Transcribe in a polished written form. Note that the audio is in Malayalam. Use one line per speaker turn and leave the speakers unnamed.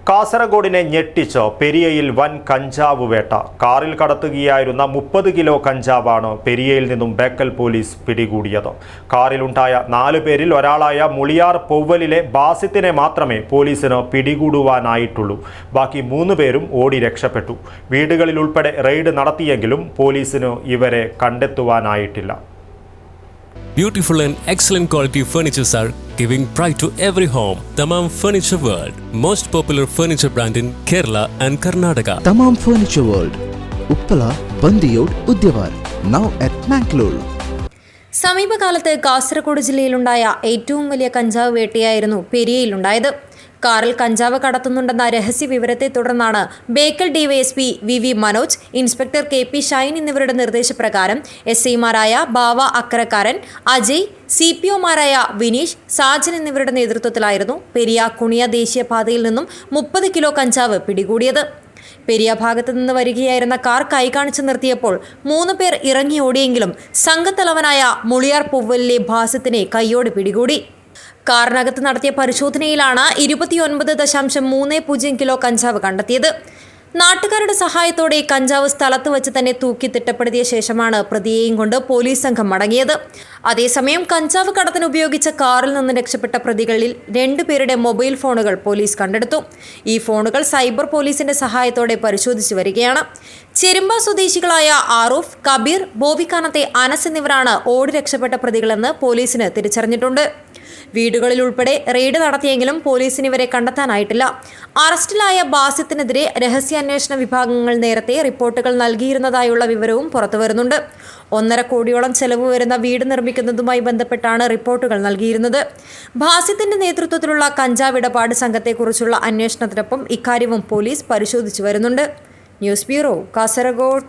കാസർഗോഡിനെ ഞെട്ടിച്ച് പെരിയയിൽ വൻ കഞ്ചാവ് വേട്ട. കാറിൽ കടത്തുകയായിരുന്ന 30 കിലോ കഞ്ചാവാണ് പെരിയയിൽ നിന്നും ബേക്കൽ പോലീസ് പിടികൂടിയത്. കാറിലുണ്ടായ 4 പേരിൽ ഒരാളായ മുളിയാർ പൊവ്വലിലെ ബാസിത്തിനെ മാത്രമേ പോലീസിന് പിടികൂടുവാനായിട്ടുള്ളൂ. ബാക്കി 3 പേരും ഓടി രക്ഷപ്പെട്ടു. വീടുകളിൽ ഉൾപ്പെടെ റെയ്ഡ് നടത്തിയെങ്കിലും പോലീസിന് ഇവരെ കണ്ടെത്തുവാനായിട്ടില്ല.
Beautiful and excellent quality furnitures are giving pride to every home. Tamam Furniture World, most popular furniture brand in Kerala and Karnataka.
Tamam Furniture World, Uppala, Bandiyod, Udyavar, now at Mangalore.
സമീപകാലത്ത് കാസർഗോഡ് ജില്ലയിലുണ്ടായ ഏറ്റവും വലിയ കഞ്ചാവ് വേട്ടയായിരുന്നു പെരിയയിലുണ്ടായത്. കാറിൽ കഞ്ചാവ് കടത്തുന്നുണ്ടെന്ന രഹസ്യ വിവരത്തെ തുടർന്നാണ് Bekal DYSP V Manoj, inspector KP Shine എന്നിവരുടെ നിർദ്ദേശപ്രകാരം SIമാരായ ബാവ അക്കരക്കാരൻ, അജയ്, CPOമാരായ വിനീഷ്, സാജൻ എന്നിവരുടെ നേതൃത്വത്തിലായിരുന്നു പെരിയ കുണിയ ദേശീയപാതയിൽ നിന്നും 30 കിലോ കഞ്ചാവ് പിടികൂടിയത്. പെരിയ ഭാഗത്തു നിന്ന് വരികയായിരുന്ന കാർ കൈകാണിച്ചു നിർത്തിയപ്പോൾ 3 പേർ ഇറങ്ങി ഓടിയെങ്കിലും സംഘത്തലവനായ മുളിയാർ പൊവ്വലിലെ ബാസിത്തിനെ കൈയോടെ പിടികൂടി. കാറിനകത്ത് നടത്തിയ പരിശോധനയിലാണ് 29.30 കിലോ കഞ്ചാവ് കണ്ടെത്തിയത്. നാട്ടുകാരുടെ സഹായത്തോടെ കഞ്ചാവ് സ്ഥലത്ത് വെച്ച് തന്നെ തൂക്കി തിട്ടപ്പെടുത്തിയ ശേഷമാണ് പ്രതിയെയും കൊണ്ട് പോലീസ് സംഘം മടങ്ങിയത്. അതേസമയം കഞ്ചാവ് കടത്തിന് ഉപയോഗിച്ച കാറിൽ നിന്ന് രക്ഷപ്പെട്ട പ്രതികളിൽ 2 പേരുടെ മൊബൈൽ ഫോണുകൾ പോലീസ് കണ്ടെടുത്തു. ഈ ഫോണുകൾ സൈബർ പോലീസിന്റെ സഹായത്തോടെ പരിശോധിച്ചു വരികയാണ്. ചെരുമ്പ സ്വദേശികളായ ആറൂഫ്, കബീർ, ബോവിക്കാനത്തെ അനസ് എന്നിവരാണ് ഓടി രക്ഷപ്പെട്ട പ്രതികളെന്ന് പോലീസിന് തിരിച്ചറിഞ്ഞിട്ടുണ്ട്. വീടുകളിൽ ഉൾപ്പെടെ റെയ്ഡ് നടത്തിയെങ്കിലും പോലീസിന് ഇവരെ കണ്ടെത്താനായിട്ടില്ല. അറസ്റ്റിലായ ബാസിത്തിനെതിരെ രഹസ്യാന്വേഷണ വിഭാഗങ്ങൾ നേരത്തെ റിപ്പോർട്ടുകൾ നൽകിയിരുന്നതായുള്ള വിവരവും പുറത്തുവരുന്നുണ്ട്. 1.5 കോടിയോളം ചെലവ് വരുന്ന വീട് നിർമ്മിക്കുന്നതുമായി ബന്ധപ്പെട്ടാണ് റിപ്പോർട്ടുകൾ നൽകിയിരുന്നത്. ബാസിത്തിന്റെ നേതൃത്വത്തിലുള്ള കഞ്ചാവ് ഇടപാട് സംഘത്തെക്കുറിച്ചുള്ള അന്വേഷണത്തിനൊപ്പം ഇക്കാര്യവും പോലീസ് പരിശോധിച്ചു വരുന്നുണ്ട്. News bureau, Kasaragod.